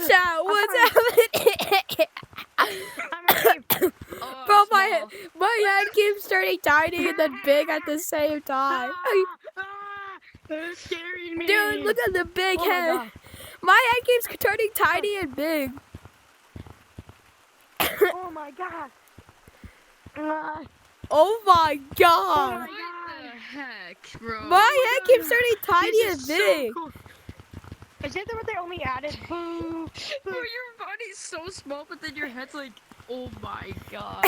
Chat, what's happening? Bro, my head keeps turning tiny and then big at the same time. It's scaring me. Dude, look at the big head. My head keeps turning tiny and big. Oh my god. Oh my god. What the heck, bro? My head keeps turning tiny and big. So cool. Is that what they only added? Bro, your body's so small, but then your head's like, oh my god.